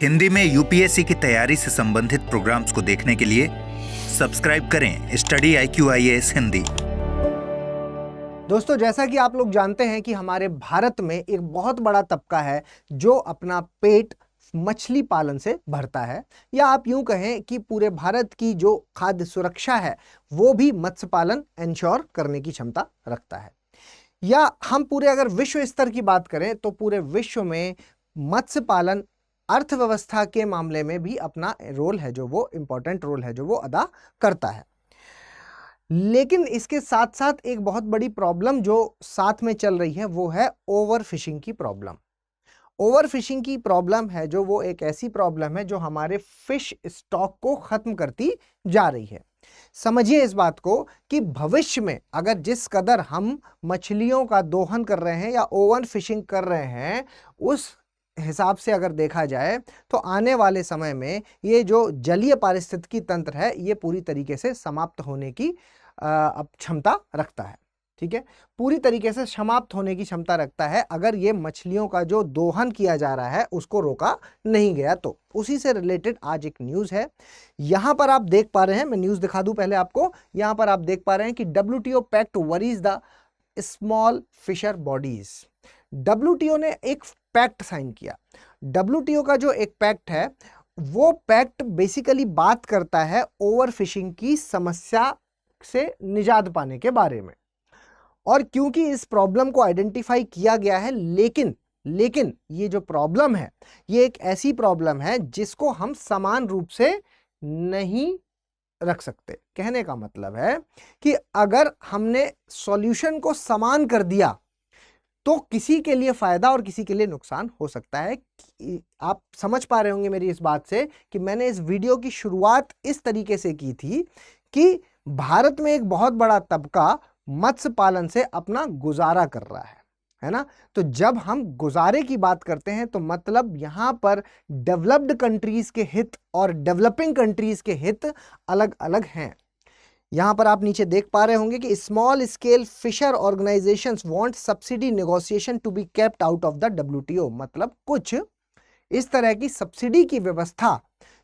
हिंदी में यूपीएससी की तैयारी से संबंधित प्रोग्राम्स को देखने के लिए सब्सक्राइब करें स्टडी IQIAS हिंदी। दोस्तों, जैसा कि आप लोग जानते हैं कि हमारे भारत में एक बहुत बड़ा तबका है जो अपना पेट मछली पालन से भरता है, या आप यूं कहें कि पूरे भारत की जो खाद्य सुरक्षा है वो भी मत्स्य पालन इंश्योर करने की क्षमता रखता है। या हम पूरे अगर विश्व स्तर की बात करें तो पूरे विश्व में मत्स्य पालन अर्थव्यवस्था के मामले में भी अपना रोल है जो वो इंपॉर्टेंट रोल है जो वो अदा करता है। लेकिन इसके साथ साथ एक बहुत बड़ी प्रॉब्लम जो साथ में चल रही है वो है ओवर फिशिंग की प्रॉब्लम। ओवर फिशिंग की प्रॉब्लम है जो वो एक ऐसी प्रॉब्लम है जो हमारे फिश स्टॉक को खत्म करती जा रही है। समझिए इस बात को कि भविष्य में अगर जिस कदर हम मछलियों का दोहन कर रहे हैं या ओवर फिशिंग कर रहे हैं, उस हिसाब से अगर देखा जाए तो आने वाले समय में ये जो जलीय पारिस्थितिकी तंत्र है ये पूरी तरीके से समाप्त होने की क्षमता रखता है। ठीक है, पूरी तरीके से समाप्त होने की क्षमता रखता है अगर ये मछलियों का जो दोहन किया जा रहा है उसको रोका नहीं गया तो। उसी से रिलेटेड आज एक न्यूज़ है, यहां पर आप देख पा रहे हैं, मैं न्यूज़ दिखा दूं पहले आपको। यहां पर आप देख पा रहे हैं कि WTO pact worries the small fisher bodies. WTO ने एक पैक्ट साइन किया। WTO का जो एक पैक्ट है वो पैक्ट बेसिकली बात करता है ओवर फिशिंग की समस्या से निजात पाने के बारे में। और क्योंकि इस प्रॉब्लम को आइडेंटिफाई किया गया है, लेकिन ये जो प्रॉब्लम है ये एक ऐसी प्रॉब्लम है जिसको हम समान रूप से नहीं रख सकते। कहने का मतलब है कि अगर हमने सॉल्यूशन को समान कर दिया तो किसी के लिए फायदा और किसी के लिए नुकसान हो सकता है। आप समझ पा रहे होंगे मेरी इस बात से कि मैंने इस वीडियो की शुरुआत इस तरीके से की थी कि भारत में एक बहुत बड़ा तबका मत्स्य पालन से अपना गुजारा कर रहा है ना। तो जब हम गुजारे की बात करते हैं तो मतलब यहां पर डेवलप्ड कंट्रीज के हित और डेवलपिंग कंट्रीज के हित अलग अलग हैं। यहां पर आप नीचे देख पा रहे होंगे कि small scale fisher organisations want subsidy negotiation to be kept out of the WTO। मतलब कुछ इस तरह की सब्सिडी की व्यवस्था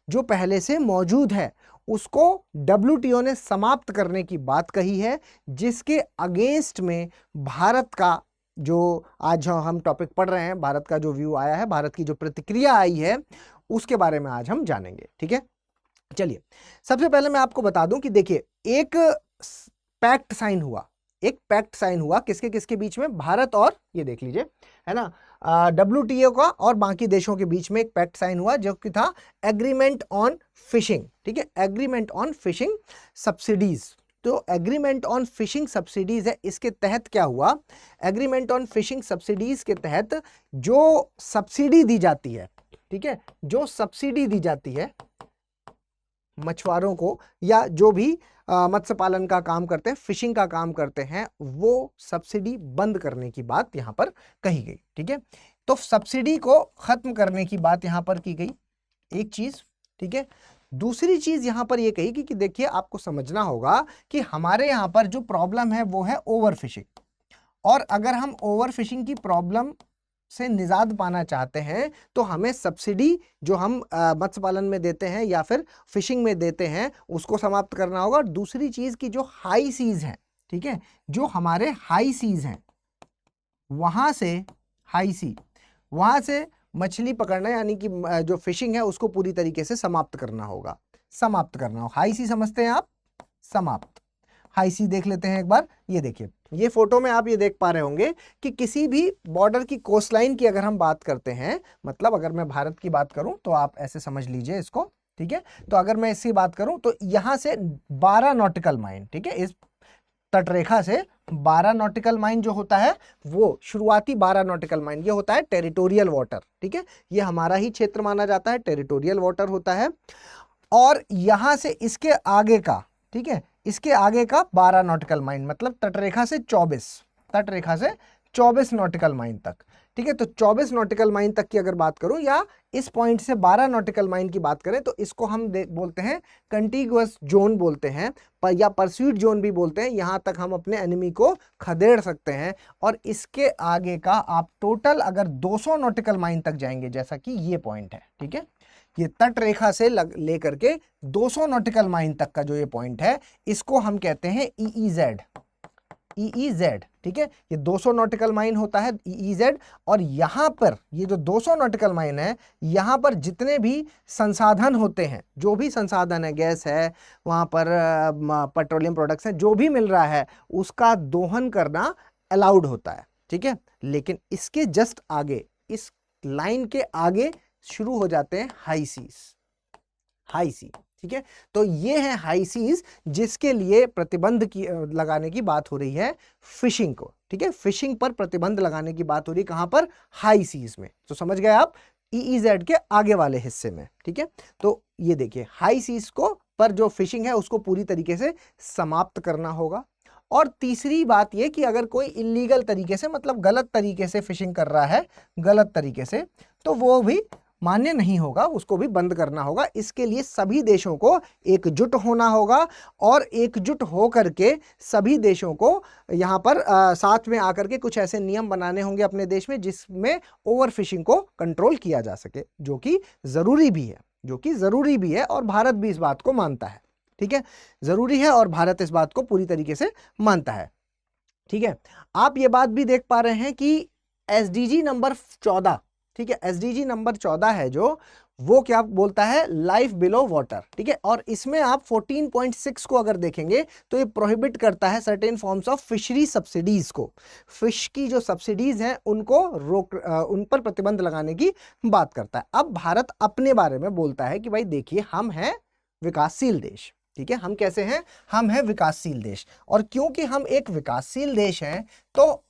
जो पहले से मौजूद है उसको WTO ने समाप्त करने की बात कही है, जिसके अगेंस्ट में भारत का जो आज हम टॉपिक पढ़ रहे हैं, भारत का जो व्यू आया है, भारत की जो प्रतिक्रिया आई है उसके बारे में आज हम जानेंगे। ठीक है, चलिए सबसे पहले मैं आपको बता दूं कि देखिए एक पैक्ट साइन हुआ किसके किसके बीच में, भारत और ये देख लीजिए है ना WTO का और बाकी देशों के बीच में एक पैक्ट साइन हुआ जो कि था एग्रीमेंट ऑन फिशिंग। ठीक है, एग्रीमेंट ऑन फिशिंग सब्सिडीज। तो एग्रीमेंट ऑन फिशिंग सब्सिडीज है, इसके तहत क्या हुआ, एग्रीमेंट ऑन फिशिंग सब्सिडीज के तहत जो सब्सिडी दी जाती है, ठीक है, जो सब्सिडी दी जाती है मछुआरों को या जो भी मत्स्य पालन का काम करते हैं, फिशिंग का काम करते हैं, वो सब्सिडी बंद करने की बात यहां पर कही गई। ठीक है, तो सब्सिडी को खत्म करने की बात यहां पर की गई, एक चीज। ठीक है, दूसरी चीज यहां पर यह कही कि देखिए आपको समझना होगा कि हमारे यहां पर जो प्रॉब्लम है वो है ओवर फिशिंग, और अगर हम ओवर फिशिंग की प्रॉब्लम से निजात पाना चाहते हैं तो हमें सब्सिडी जो हम मत्स्य पालन में देते हैं या फिर फिशिंग में देते हैं उसको समाप्त करना होगा। और दूसरी चीज की जो हाई सीज है, ठीक है, जो हमारे हाई सीज हैं वहां से मछली पकड़ना यानी कि जो फिशिंग है उसको पूरी तरीके से समाप्त करना होगा। हाई सी समझते हैं आप, समाप्त। हाई सी देख लेते हैं एक बार। ये देखिए, ये फोटो में आप ये देख पा रहे होंगे कि किसी भी बॉर्डर की कोस्टलाइन की अगर हम बात करते हैं, मतलब अगर मैं भारत की बात करूं तो आप ऐसे समझ लीजिए इसको। ठीक है, तो अगर मैं इसकी बात करूं तो यहां से 12 नॉटिकल माइल, ठीक है, इस तटरेखा से 12 नॉटिकल माइल जो होता है वो शुरुआती 12 नॉटिकल माइल ये होता है टेरिटोरियल वाटर। ठीक है, ये हमारा ही क्षेत्र माना जाता है, टेरिटोरियल वाटर होता है। और यहां से इसके आगे का, ठीक है, इसके आगे का 12 नॉटिकल माइल मतलब तटरेखा से 24 नॉटिकल माइल तक, ठीक है। तो 24 नॉटिकल माइल तक की अगर बात करूं या इस पॉइंट से 12 नॉटिकल माइल की बात करें तो इसको हम बोलते हैं कंटिगुअस जोन बोलते हैं, या परस्यूट जोन भी बोलते हैं। यहां तक हम अपने एनिमी को खदेड़ सकते हैं। और इसके आगे का आप टोटल अगर 200 नॉटिकल माइल तक जाएंगे, जैसा कि ये पॉइंट है, ठीक है, ये तट रेखा से लेकर के 200 नॉटिकल माइल तक का जो ये पॉइंट है, इसको हम कहते हैं EEZ, EEZ, ठीक है। ये 200 नॉटिकल माइल होता है EEZ। और यहां पर ये जो 200 नॉटिकल माइल है, यहां पर जितने भी संसाधन होते हैं, जो भी संसाधन है, गैस है, वहां पर पेट्रोलियम प्रोडक्ट्स हैं, जो भी मिल रहा है उसका दोहन करना अलाउड होता है, ठीक है। लेकिन इसके जस्ट आगे, इस लाइन के आगे शुरू हो जाते हैं हाई सीज, हाई सी, ठीक है। तो ये है हाई सीज, जिसके लिए प्रतिबंध की लगाने की बात हो रही है फिशिंग को, ठीक है। फिशिंग पर प्रतिबंध लगाने की बात हो रही है कहां पर? हाई सीज में। तो समझ गए आप, EEZ के आगे वाले हिस्से में, ठीक है। तो ये देखिए हाई सीज को पर जो फिशिंग है उसको पूरी तरीके से समाप्त करना होगा। और तीसरी बात ये कि अगर कोई इलीगल तरीके से, मतलब गलत तरीके से फिशिंग कर रहा है, गलत तरीके से, तो वो भी मान्य नहीं होगा, उसको भी बंद करना होगा। इसके लिए सभी देशों को एकजुट होना होगा और एकजुट होकर के सभी देशों को यहाँ पर साथ में आकर के कुछ ऐसे नियम बनाने होंगे अपने देश में जिसमें ओवर फिशिंग को कंट्रोल किया जा सके, जो कि जरूरी भी है, जो कि जरूरी भी है। और भारत भी इस बात को मानता है, ठीक है, जरूरी है और भारत इस बात को पूरी तरीके से मानता है, ठीक है। आप ये बात भी देख पा रहे हैं कि SDG नंबर 14, ठीक है, SDG नंबर 14 है जो, वो क्या बोलता है? लाइफ बिलो वाटर, ठीक है। और इसमें आप 14.6 को अगर देखेंगे तो ये प्रोहिबिट करता है certain forms of fishery subsidies को, फिश की जो सब्सिडीज हैं उनको रोक, उन पर प्रतिबंध लगाने की बात करता है। अब भारत अपने बारे में बोलता है कि भाई देखिए, हम हैं विकासशील देश, ठीक है। हम कैसे हैं? हम हैं विकासशील देश। और क्योंकि हम एक विकासशील देश हैं, तो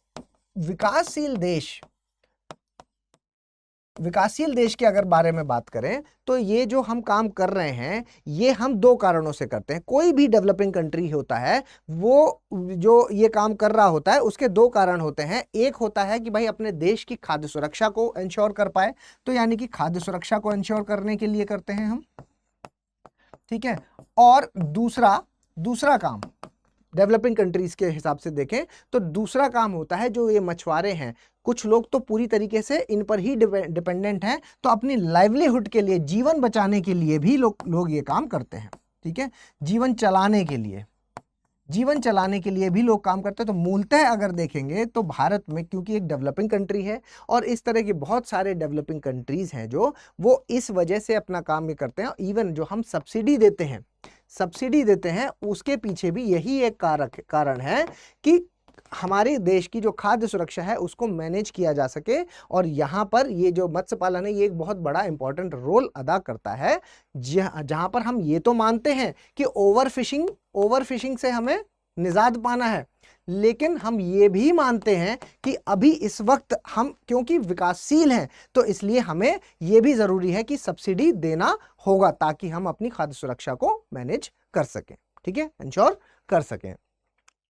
विकासशील देश के अगर बारे में बात करें तो ये जो हम काम कर रहे हैं, ये हम दो कारणों से करते हैं। कोई भी डेवलपिंग कंट्री होता है, वो जो ये काम कर रहा होता है, उसके दो कारण होते हैं। एक होता है कि भाई अपने देश की खाद्य सुरक्षा को इंश्योर कर पाए, तो यानी कि खाद्य सुरक्षा को इंश्योर करने के लिए करते हैं हम, ठीक है। और दूसरा काम डेवलपिंग कंट्रीज के हिसाब से देखें तो दूसरा काम होता है, जो ये मछुआरे हैं, कुछ लोग तो पूरी तरीके से इन पर ही डिपेंडेंट हैं, तो अपनी लाइवलीहुड के लिए, जीवन बचाने के लिए भी लोग ये काम करते हैं, ठीक है। जीवन चलाने के लिए भी लोग काम करते हैं। तो मूलतः अगर देखेंगे तो भारत में, क्योंकि एक डेवलपिंग कंट्री है और इस तरह के बहुत सारे डेवलपिंग कंट्रीज हैं जो वो इस वजह से अपना काम ये करते हैं। इवन जो हम सब्सिडी देते हैं उसके पीछे भी यही एक कारण है कि हमारे देश की जो खाद्य सुरक्षा है उसको मैनेज किया जा सके। और यहाँ पर ये जो मत्स्य पालन है, ये एक बहुत बड़ा इंपॉर्टेंट रोल अदा करता है, जहाँ पर हम ये तो मानते हैं कि ओवर फिशिंग से हमें निजात पाना है, लेकिन हम ये भी मानते हैं कि अभी इस वक्त हम क्योंकि विकासशील हैं, तो इसलिए हमें ये भी जरूरी है कि सब्सिडी देना होगा, ताकि हम अपनी खाद्य सुरक्षा को मैनेज कर सकें, ठीक है, इंश्योर कर सकें।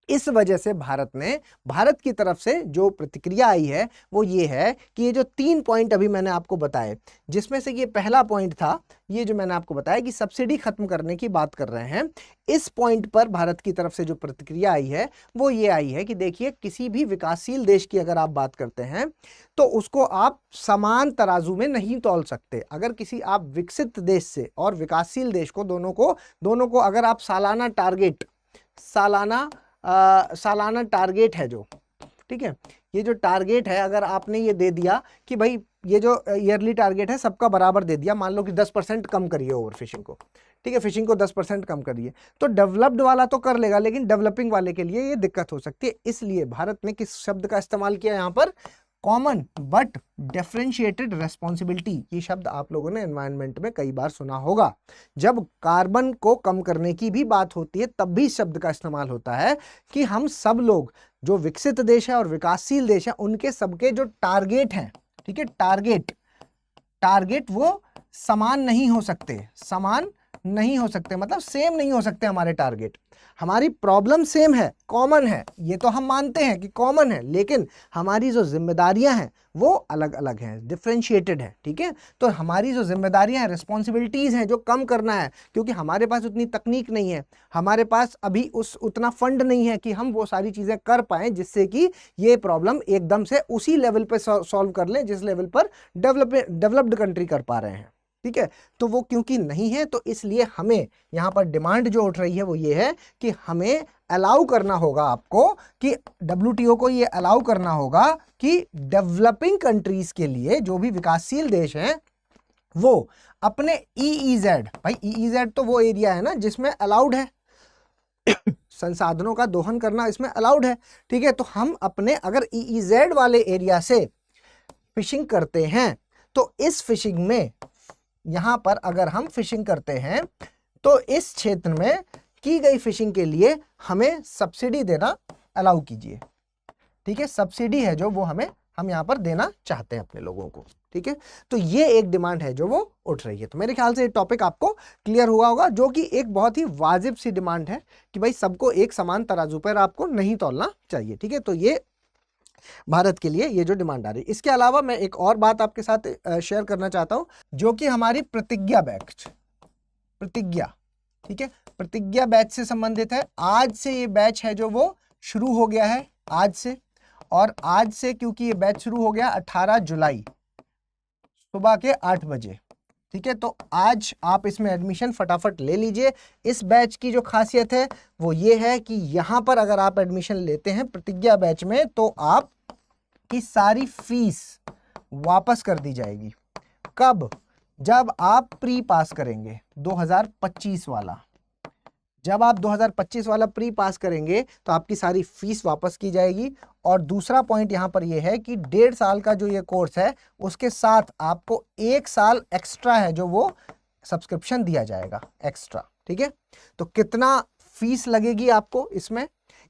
इस वजह से भारत की तरफ से जो प्रतिक्रिया आई है वो ये है कि ये जो 3 पॉइंट अभी मैंने आपको बताए, जिसमें से ये पहला पॉइंट था, ये जो मैंने आपको बताया कि सब्सिडी खत्म करने की बात कर रहे हैं, इस पॉइंट पर भारत की तरफ से जो प्रतिक्रिया आई है वो ये आई है कि देखिए, किसी भी विकासशील देश की अगर आप बात करते हैं तो उसको आप समान तराजू में नहीं तौल सकते। अगर किसी आप विकसित देश से और विकासशील देश को, दोनों को अगर आप सालाना टारगेट है जो, ठीक है, ये जो टारगेट है, अगर आपने ये दे दिया कि भाई ये जो ईयरली टारगेट है सबका बराबर दे दिया, मान लो कि 10% कम करिए ओवर फिशिंग को, ठीक है, फिशिंग को 10% कम करिए, तो डेवलप्ड वाला तो कर लेगा, लेकिन डेवलपिंग वाले के लिए ये दिक्कत हो सकती है। इसलिए भारत ने किस शब्द का इस्तेमाल किया यहाँ पर? Common but differentiated responsibility. ये शब्द आप लोगों ने एनवायरनमेंट में कई बार सुना होगा। जब कार्बन को कम करने की भी बात होती है तब भी शब्द का इस्तेमाल होता है कि हम सब लोग, जो विकसित देश है और विकासशील देश है, उनके सबके जो टारगेट हैं, ठीक है, टारगेट वो समान नहीं हो सकते, समान नहीं हो सकते, मतलब सेम नहीं हो सकते हमारे टारगेट। हमारी प्रॉब्लम सेम है, कॉमन है, ये तो हम मानते हैं कि कॉमन है, लेकिन हमारी जो जिम्मेदारियां हैं वो अलग अलग हैं, डिफरेंशिएटेड है। ठीक है, तो हमारी जो जिम्मेदारियां हैं, रिस्पॉन्सिबिलिटीज हैं, जो कम करना है, क्योंकि हमारे पास उतनी तकनीक नहीं है, हमारे पास अभी उतना फंड नहीं है कि हम वो सारी चीजें कर पाएं जिससे कि ये प्रॉब्लम एकदम से उसी लेवल पे सॉल्व कर लें जिस लेवल पर डेवलप्ड कंट्री कर पा रहे हैं। ठीक है, तो वो क्योंकि नहीं है, तो इसलिए हमें यहाँ पर डिमांड जो उठ रही है वो ये है कि हमें अलाउ करना होगा आपको, कि WTO को ये अलाउ करना होगा कि डेवलपिंग कंट्रीज के लिए, जो भी विकासशील देश हैं, वो अपने EEZ, भाई EEZ तो वो एरिया है ना जिसमें अलाउड है संसाधनों का दोहन करना, इसमें अलाउड है। ठीक है, तो हम अपने अगर EEZ वाले एरिया से फिशिंग करते हैं, तो इस फिशिंग में, यहां पर अगर हम फिशिंग करते हैं, तो इस क्षेत्र में की गई फिशिंग के लिए हमें सब्सिडी देना अलाउ कीजिए। ठीक है, सब्सिडी है जो वो हम यहां पर देना चाहते हैं अपने लोगों को। ठीक है, तो ये एक डिमांड है जो वो उठ रही है। तो मेरे ख्याल से ये टॉपिक आपको क्लियर हुआ होगा, जो कि एक बहुत ही वाजिब सी डिमांड है कि भाई सबको एक समान तराजू पर आपको नहीं तौलना चाहिए। ठीक है, तो ये भारत के लिए ये जो डिमांड आ रही है। इसके अलावा मैं एक और बात आपके साथ शेयर करना चाहता हूं, जो कि हमारी प्रतिज्ञा बैच, प्रतिज्ञा, ठीक है, प्रतिज्ञा बैच से संबंधित है। आज से ये बैच है जो वो शुरू हो गया है, आज से। और आज से क्योंकि ये बैच शुरू हो गया 18 जुलाई सुबह के 8 बजे। ठीक है, तो आज आप इसमें एडमिशन फटाफट ले लीजिए। इस बैच की जो खासियत है वो ये है कि यहां पर अगर आप एडमिशन लेते हैं प्रतिज्ञा बैच में, तो आपकी सारी फीस वापस कर दी जाएगी। कब? जब आप प्री पास करेंगे 2025 वाला। जब आप 2025 वाला प्री पास करेंगे तो आपकी सारी फीस वापस की जाएगी। और दूसरा पॉइंट यहां पर यह है कि 1.5 साल का जो ये कोर्स है, उसके साथ आपको 1 साल एक्स्ट्रा है जो वो सब्सक्रिप्शन दिया जाएगा एक्स्ट्रा। ठीक है, तो कितना फीस लगेगी आपको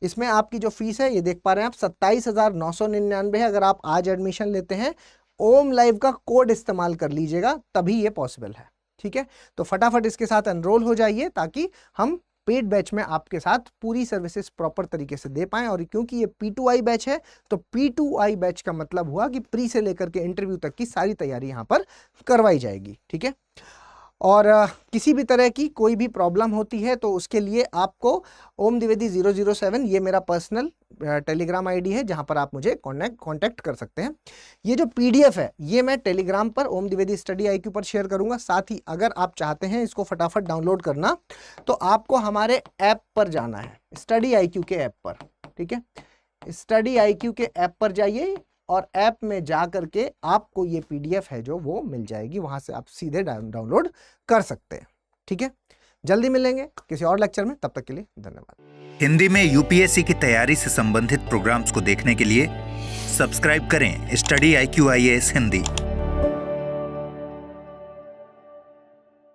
इसमें आपकी जो फीस है, ये देख पा रहे हैं आप, 27,999 है। अगर आप आज एडमिशन लेते हैं, ओम लाइव का कोड इस्तेमाल कर लीजिएगा, तभी ये पॉसिबल है। ठीक है, तो फटाफट इसके साथ एनरोल हो जाइए, ताकि हम पेड बैच में आपके साथ पूरी सर्विसेज प्रॉपर तरीके से दे पाएं। और क्योंकि ये P2I बैच है, तो P2I बैच का मतलब हुआ कि प्री से लेकर के इंटरव्यू तक की सारी तैयारी यहां पर करवाई जाएगी। ठीक है, और किसी भी तरह की कोई भी प्रॉब्लम होती है तो उसके लिए आपको ओम द्विवेदी 007, ये मेरा पर्सनल टेलीग्राम आईडी है, जहां पर आप मुझे कांटेक्ट कर सकते हैं। ये जो PDF है ये मैं टेलीग्राम पर ओम द्विवेदी स्टडी IQ पर शेयर करूंगा। साथ ही अगर आप चाहते हैं इसको फटाफट डाउनलोड करना, तो आपको हमारे ऐप पर जाना है, स्टडी IQ के ऐप पर। ठीक है, स्टडी IQ के ऐप पर जाइए और ऐप में जा करके आपको ये PDF है जो वो मिल जाएगी, वहां से आप सीधे डाउनलोड कर सकते हैं। ठीक है, जल्दी मिलेंगे किसी और लेक्चर में, तब तक के लिए धन्यवाद। हिंदी में UPSC की तैयारी से संबंधित प्रोग्राम्स को देखने के लिए सब्सक्राइब करें स्टडी IQ IAS हिंदी।